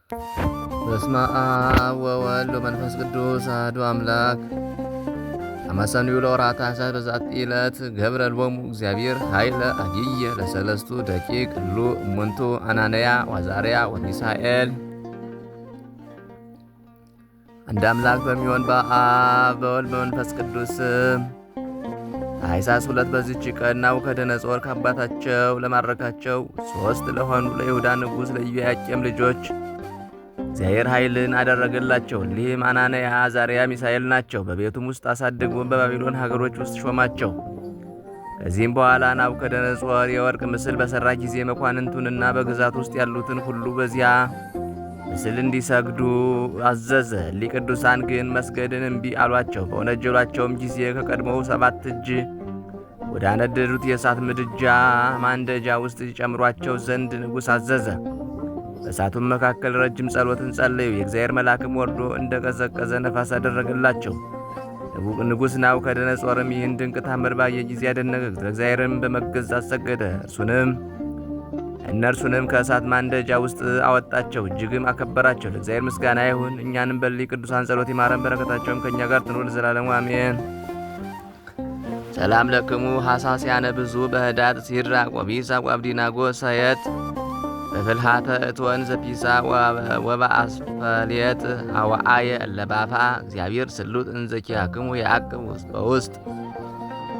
በስመ አብ ወወልድ ወመንፈስ ቅዱስ አሐዱ አምላክ። አመሰንዩ ለወርኃ ታኅሣሥ በዛቲ ዕለት ገብረ ሎሙ እግዚአብሔር ኃይለ አጊየ ለሰለስቱ ደቂቅ እሉ እሙንቱ አናንያ ወአዛርያ ወሚሳኤል። አንድ አምላክ በሚሆን በአብ በወልድ በመንፈስ ቅዱስ ታኅሣሥ 2 በዚህች ቀን ናቡከደነፆር ከአባታቸው ለማረካቸው 3 ለሆኑ ለይሁዳ ንጉሥ ለኢዮአቄም ልጆች እግዚአብሔር ኃይልን አደረገላቸው። እሊህም አናንያ፣ አዛርያ፣ ሚሳኤል ናቸው። በቤቱም ውስጥ አሳድጎ በባቢሎን ሀገሮች ውስጥ ሾማቸው። ከዚህም በኋላ ናቡከደነፆር የወርቅ ምስል በሠራ ጊዜ መኳንንቱንና በግዛት ውስጥ ያሉትን ሁሉ በዚያ ምስል እንዲሰግዱ አዘዘ። እሊህ ቅዱሳን ግን መስገድን እምቢ አሏቸው። በወነጀሏቸውም ጊዜ ከቀድሞው 7 እጅ ወደ አነደዱት የእሳት ምድጃ ማንደጃ ውስጥ ይጨምሯቸው ዘንድ ንጉሥ አዘዘ። በእሳቱም መካከል ረጅም ጸሎትን ጸለዩ። የእግዚአብሔር መልአክም ወርዶ እንደ ቀዘቀዘ ነፋስ አደረገላቸው። ንጉሥ ናቡከደነፆርም ይህን ድንቅ ታምር ባየ ጊዜ አደነቀ። ለእግዚአብሔርም በመገዛት ሰገደ። እነርሱንም ከእሳት ማንደጃ ውስጥ አወጣቸው፣ እጅግም አከበራቸው። ለእግዚአብሔር ምስጋና ይሁን፣ እኛንም በእሊህ ቅዱሳን ጸሎት ይማረን፣ በረከታቸውም ከእኛ ጋር ትኑር ለዘላለሙ አሜን። ሰላም ለክሙ ሐሳስያነ ብዙ በህዳት ሲድራቅ ወቢሳቅ ወአብዲናጎ ሰየጥ በፍልሃተ እቶን ዘፒሳ ወበአስፈልየት አዋአየ እለባፋ እግዚአብሔር ስሉጥ እንዘኪያክሙ የአቅብ ውስጥ በውስጥ።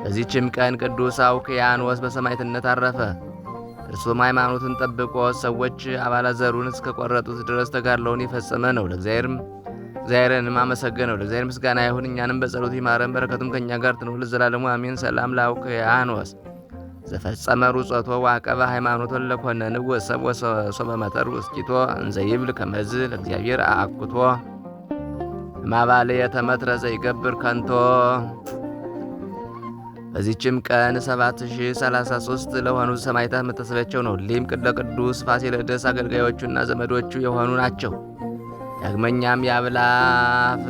በዚህችም ቀን ቅዱስ አውክያኖስ በሰማዕትነት አረፈ። እርሱም ሃይማኖትን ጠብቆ ሰዎች አባላዘሩን እስከ ቆረጡት ድረስ ተጋድሎውን የፈጸመ ነው። እግዚአብሔርንም አመሰገነው። ለእግዚአብሔር ምስጋና ይሁን፣ እኛንም በጸሎቱ ይማረን፣ በረከቱም ከእኛ ጋር ትኑር ለዘላለሙ አሜን። ሰላም ለአውክያኖስ ዘፈጸመ ሩጸቶ ዋቀበ ሃይማኖቶን ለኮነን ወሰብ ወሶበ መጠር ውስኪቶ እንዘይብል ከመዝ ለእግዚአብሔር አአኩቶ ማባለ የተመትረ ዘይገብር ከንቶ። በዚህችም ቀን 7033 ለሆኑ ሰማዕታት መታሰቢያቸው ነው። ሊም ለቅዱስ ፋሲለደስ አገልጋዮቹና ዘመዶቹ የሆኑ ናቸው። ዳግመኛም የአብላፍታንና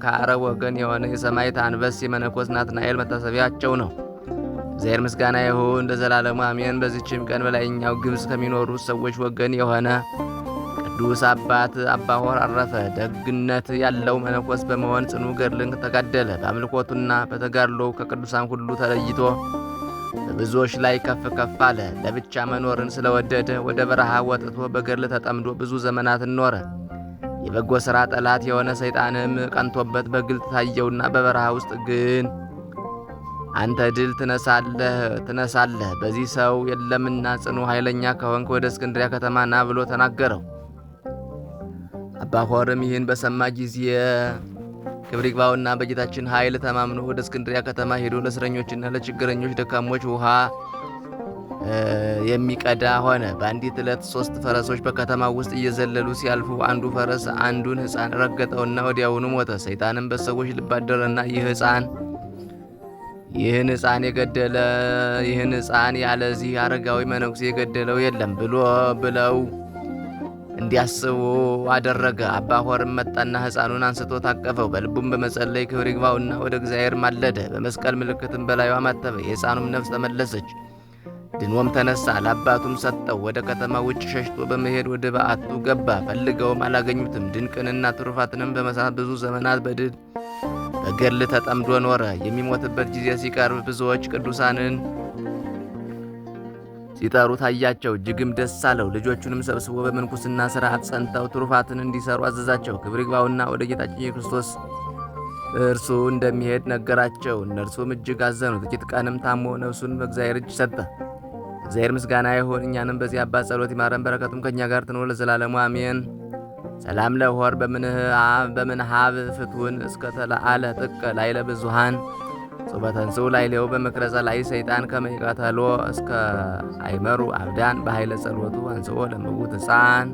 ከአረብ ወገን የሆነ የሰማዕት አንበሲ መነኮስ ናትናኤል መታሰቢያቸው ነው። እግዚአብሔር ምስጋና ይሁን ለዘላለሙ አሜን። በዚህችም ቀን በላይኛው ግብጽ ከሚኖሩ ሰዎች ወገን የሆነ ቅዱስ አባት አባ ሆር አረፈ። ደግነት ያለው መነኮስ በመሆን ጽኑ ገድልን ተጋደለ። በአምልኮቱና በተጋድሎው ከቅዱሳን ሁሉ ተለይቶ በብዙዎች ላይ ከፍ ከፍ አለ። ለብቻ መኖርን ስለወደደ ወደ በረሃ ወጥቶ በገድል ተጠምዶ ብዙ ዘመናትን ኖረ። የበጎ ሥራ ጠላት የሆነ ሰይጣንም ቀንቶበት በግልጥ ታየውና በበረሃ ውስጥ ግን አንተ ድል ትነሳለህ፣ በዚህ ሰው የለምና ጽኑ ኃይለኛ ከሆንክ ወደ እስክንድሪያ ከተማ ና ብሎ ተናገረው። አባ ሆርም ይህን በሰማ ጊዜ ክብር ይግባውና በጌታችን ኃይል ተማምኖ ወደ እስክንድሪያ ከተማ ሄዶ ለእስረኞችና ለችግረኞች ደካሞች ውሃ የሚቀዳ ሆነ። በአንዲት ዕለት 3 ፈረሶች በከተማ ውስጥ እየዘለሉ ሲያልፉ አንዱ ፈረስ አንዱን ሕፃን ረገጠውና ወዲያውኑ ሞተ። ሰይጣንም በሰዎች ልብ አደረና ይህን ሕፃን ያለዚህ አረጋዊ መነኩሴ የገደለው የለም ብለው እንዲያስቡ አደረገ። አባ ሆርም መጣና ሕፃኑን አንስቶ ታቀፈው። በልቡም በመጸለይ ክብር ይግባውና ወደ እግዚአብሔር ማለደ። በመስቀል ምልክትም በላዩ አማተበ። የሕፃኑም ነፍስ ተመለሰች፣ ድኖም ተነሳ። ለአባቱም ሰጠው። ወደ ከተማ ውጭ ሸሽቶ በመሄድ ወደ በዓቱ ገባ። ፈልገውም አላገኙትም። ድንቅንና ትሩፋትንም በመሳት ብዙ ዘመናት በገድል ተጠምዶ ኖረ። የሚሞትበት ጊዜ ሲቀርብ ብዙዎች ቅዱሳንን ሲጠሩ ታያቸው፣ እጅግም ደስ አለው። ልጆቹንም ሰብስቦ በምንኩስና ሥርዓት ጸንተው ትሩፋትን እንዲሰሩ አዘዛቸው። ክብር ይግባውና ወደ ጌታችን ኢየሱስ ክርስቶስ እርሱ እንደሚሄድ ነገራቸው። እነርሱም እጅግ አዘኑ። ጥቂት ቀንም ታሞ ነፍሱን በእግዚአብሔር እጅ ሰጠ። እግዚአብሔር ምስጋና ይሁን፣ እኛንም በዚህ አባት ጸሎት ይማረን፣ በረከቱም ከእኛ ጋር ትኑር ለዘላለሙ አሜን። ሰላም ለሆር በምንሃብ ፍትውን እስከ ተለአለ ጥቀ ላይለ ብዙሃን ሶበተንስኡ ላይሌው በምክረ ጸላይ ሰይጣን ከመይቀተሎ እስከ አይመሩ አብዳን በኃይለ ጸሎቱ አንስኦ ለምውት ሕፃን